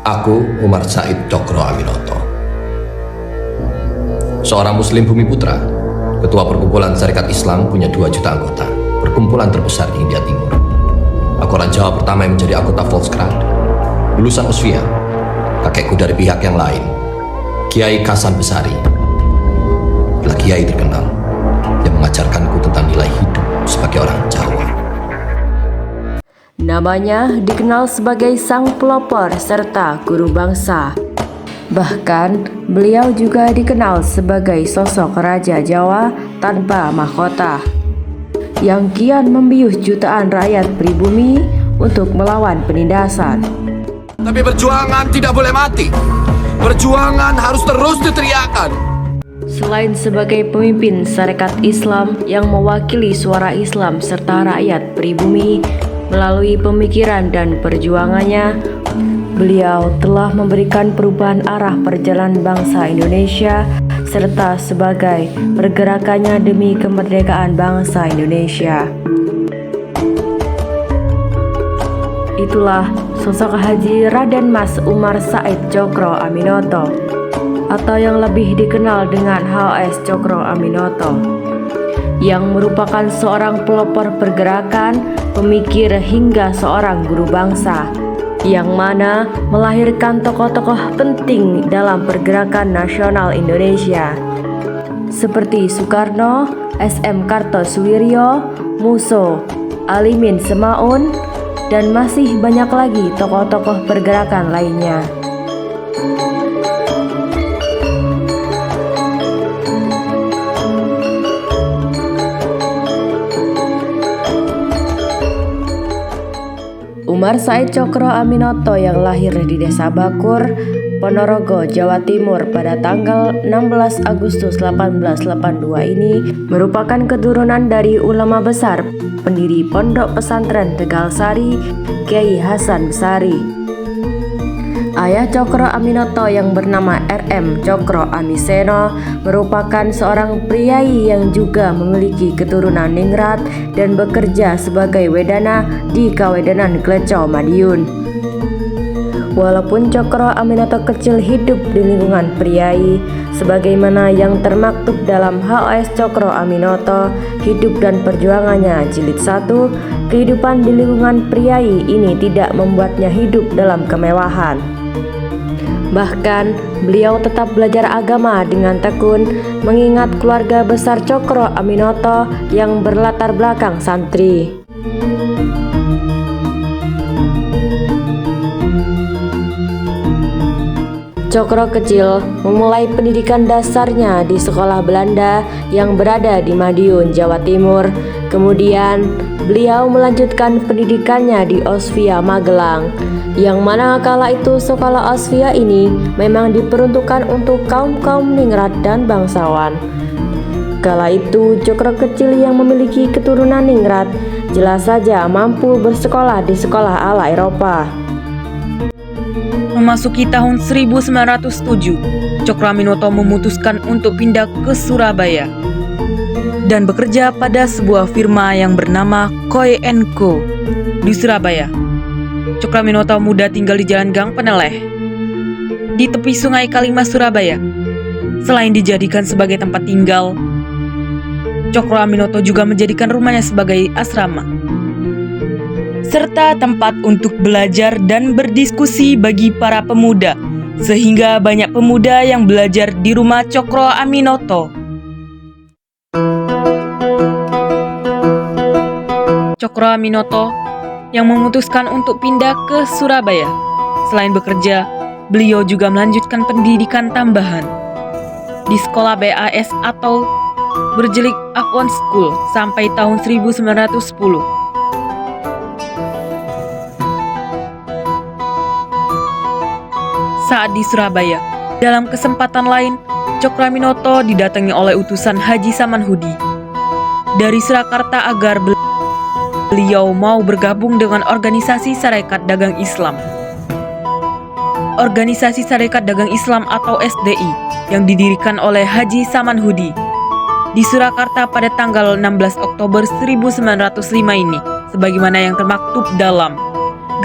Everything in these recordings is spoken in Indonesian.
Aku Umar Said Cokro Aminoto, seorang Muslim Bumi Putra, Ketua Perkumpulan Sarekat Islam, punya 2 juta anggota, perkumpulan terbesar di India Timur. Aku orang Jawa pertama yang menjadi anggota Volkskrant, lulusan Osvia, kakekku dari pihak yang lain, Kiai Kasan Besari, adalah kiai terkenal yang mengajarkanku tentang nilai hidup sebagai orang Jawa. Namanya dikenal sebagai sang pelopor serta guru bangsa. Bahkan beliau juga dikenal sebagai sosok Raja Jawa tanpa mahkota yang kian membius jutaan rakyat pribumi untuk melawan penindasan. Tapi perjuangan tidak boleh mati. Perjuangan harus terus diteriakkan. Selain sebagai pemimpin Sarekat Islam yang mewakili suara Islam serta rakyat pribumi melalui pemikiran dan perjuangannya, beliau telah memberikan perubahan arah perjalanan bangsa Indonesia serta sebagai pergerakannya demi kemerdekaan bangsa Indonesia. Itulah sosok Haji Raden Mas Umar Said Cokro Aminoto, atau yang lebih dikenal dengan HS Cokro Aminoto, yang merupakan seorang pelopor pergerakan, pemikir hingga seorang guru bangsa, yang mana melahirkan tokoh-tokoh penting dalam pergerakan nasional Indonesia seperti Soekarno, SM Kartosuwiryo, Muso, Alimin Semaun, dan masih banyak lagi tokoh-tokoh pergerakan lainnya. Umar Said Cokro Aminoto yang lahir di Desa Bakur, Ponorogo, Jawa Timur pada tanggal 16 Agustus 1882 ini merupakan keturunan dari ulama besar, pendiri Pondok Pesantren Tegal Sari, Kiai Hasan Besari. Ayah Cokro Aminoto yang bernama RM Cokro Amiseno merupakan seorang priai yang juga memiliki keturunan ningrat dan bekerja sebagai wedana di Kawedanan Gleco, Madiun. Walaupun Cokro Aminoto kecil hidup di lingkungan priai, sebagaimana yang termaktub dalam HS Cokro Aminoto, Hidup dan Perjuangannya Jilid 1, kehidupan di lingkungan priai ini tidak membuatnya hidup dalam kemewahan. Bahkan, beliau tetap belajar agama dengan tekun, mengingat keluarga besar Cokro Aminoto yang berlatar belakang santri. Cokro kecil memulai pendidikan dasarnya di sekolah Belanda yang berada di Madiun, Jawa Timur. Kemudian, beliau melanjutkan pendidikannya di Osvia Magelang, yang mana kala itu sekolah Osvia ini memang diperuntukkan untuk kaum-kaum ningrat dan bangsawan. Kala itu, Cokro kecil yang memiliki keturunan ningrat jelas saja mampu bersekolah di sekolah ala Eropa. Memasuki tahun 1907, Cokro Aminoto memutuskan untuk pindah ke Surabaya dan bekerja pada sebuah firma yang bernama Koi & Co di Surabaya. Cokro Aminoto muda tinggal di Jalan Gang Peneleh, di tepi Sungai Kalimas, Surabaya. Selain dijadikan sebagai tempat tinggal, Cokro Aminoto juga menjadikan rumahnya sebagai asrama, serta tempat untuk belajar dan berdiskusi bagi para pemuda, sehingga banyak pemuda yang belajar di rumah Cokro Aminoto. Cokro Aminoto yang memutuskan untuk pindah ke Surabaya. Selain bekerja, beliau juga melanjutkan pendidikan tambahan di sekolah BAS atau berjelik Avon School sampai tahun 1910. Saat di Surabaya, dalam kesempatan lain, Cokro Aminoto didatangi oleh utusan Haji Samanhudi dari Surakarta agar beliau mau bergabung dengan organisasi Sarekat Dagang Islam. Organisasi Sarekat Dagang Islam atau SDI yang didirikan oleh Haji Samanhudi di Surakarta pada tanggal 16 Oktober 1905 ini, sebagaimana yang termaktub dalam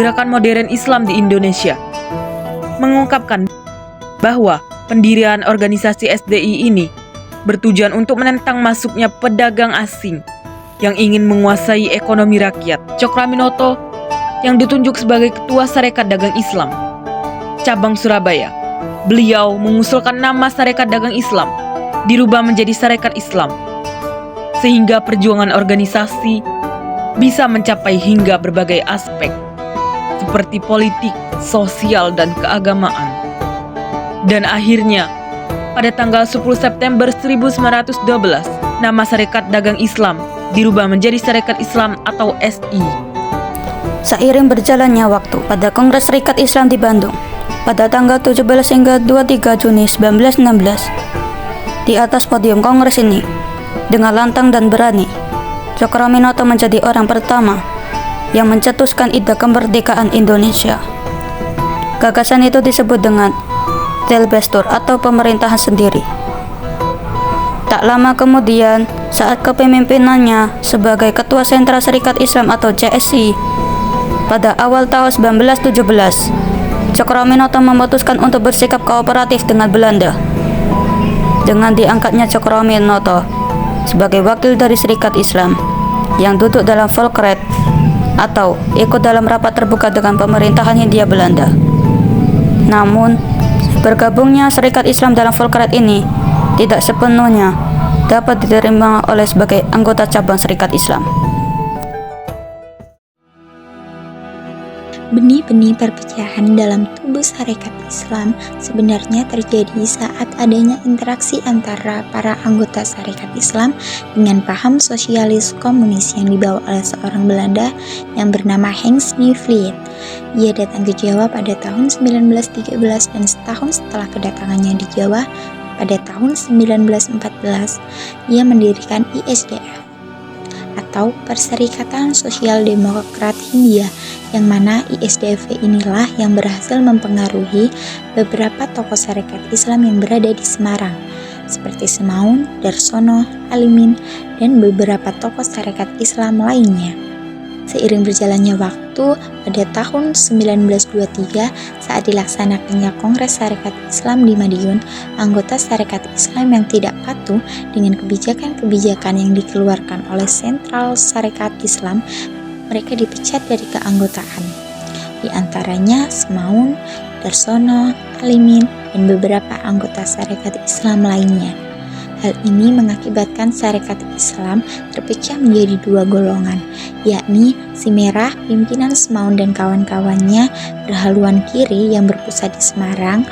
Gerakan Modern Islam di Indonesia. mengungkapkan bahwa pendirian organisasi SDI ini bertujuan untuk menentang masuknya pedagang asing yang ingin menguasai ekonomi rakyat. Cokroaminoto yang ditunjuk sebagai Ketua Sarekat Dagang Islam Cabang Surabaya, beliau mengusulkan nama Sarekat Dagang Islam dirubah menjadi Sarekat Islam, sehingga perjuangan organisasi bisa mencapai hingga berbagai aspek seperti politik, sosial, dan keagamaan. Dan akhirnya, pada tanggal 10 September 1912, nama Sarekat Dagang Islam dirubah menjadi Sarekat Islam atau SI. Seiring berjalannya waktu pada Kongres Serikat Islam di Bandung pada tanggal 17 hingga 23 Juni 1916, di atas podium Kongres ini, dengan lantang dan berani, Cokroaminoto menjadi orang pertama yang mencetuskan ide kemerdekaan Indonesia. Gagasan itu disebut dengan Delbestur atau pemerintahan sendiri. Tak lama kemudian, saat kepemimpinannya sebagai Ketua Sentral Serikat Islam atau CSI pada awal tahun 1917, Cokroaminoto memutuskan untuk bersikap kooperatif dengan Belanda. Dengan diangkatnya Cokroaminoto sebagai wakil dari Serikat Islam yang duduk dalam Volkret atau ikut dalam rapat terbuka dengan pemerintahan Hindia Belanda. Namun, bergabungnya Serikat Islam dalam Volkret ini tidak sepenuhnya dapat diterima oleh sebagai anggota cabang Serikat Islam. Benih-benih perpecahan dalam tubuh Sarekat Islam sebenarnya terjadi saat adanya interaksi antara para anggota Sarekat Islam dengan paham sosialis komunis yang dibawa oleh seorang Belanda yang bernama Hans de Vliet. Ia datang ke Jawa pada tahun 1913 dan setahun setelah kedatangannya di Jawa pada tahun 1914, ia mendirikan ISDF atau Perserikatan Sosial Demokrat Hindia, yang mana ISDF inilah yang berhasil mempengaruhi beberapa tokoh Sarekat Islam yang berada di Semarang, seperti Semaun, Darsono, Alimin, dan beberapa tokoh Sarekat Islam lainnya. Seiring berjalannya waktu, pada tahun 1923 saat dilaksanakannya Kongres Sarekat Islam di Madiun, anggota Sarekat Islam yang tidak patuh dengan kebijakan-kebijakan yang dikeluarkan oleh Sentral Sarekat Islam, mereka dipecat dari keanggotaan. Di antaranya Semaun, Darsono, Alimin, dan beberapa anggota Sarekat Islam lainnya. Hal ini mengakibatkan Sarekat Islam terpecah menjadi dua golongan, yakni si Merah, pimpinan Semaun dan kawan-kawannya berhaluan kiri yang berpusat di Semarang,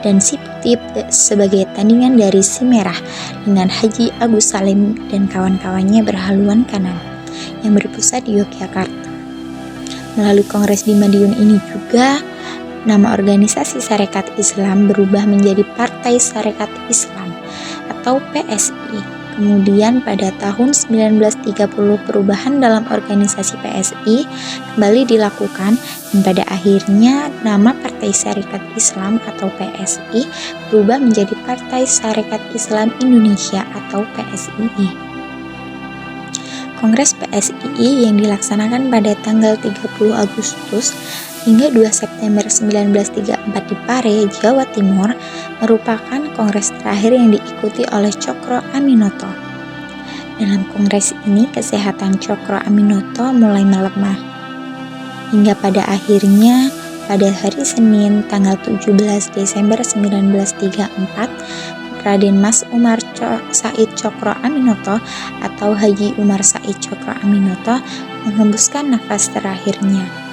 dan si Putih sebagai tandingan dari si Merah dengan Haji Agus Salim dan kawan-kawannya berhaluan kanan yang berpusat di Yogyakarta. Melalui Kongres di Madiun ini juga, nama organisasi Sarekat Islam berubah menjadi Partai Sarekat Islam atau PSI. Kemudian pada tahun 1930 perubahan dalam organisasi PSI kembali dilakukan dan pada akhirnya nama Partai Sarekat Islam atau PSI berubah menjadi Partai Sarekat Islam Indonesia atau PSII. Kongres PSII yang dilaksanakan pada tanggal 30 Agustus hingga 2 September 1934 di Pare, Jawa Timur, merupakan kongres terakhir yang diikuti oleh Cokroaminoto. Dalam kongres ini, kesehatan Cokroaminoto mulai melemah. Hingga pada akhirnya, pada hari Senin tanggal 17 Desember 1934, Raden Mas Umar Said Cokroaminoto atau Haji Umar Said Cokroaminoto menghembuskan nafas terakhirnya.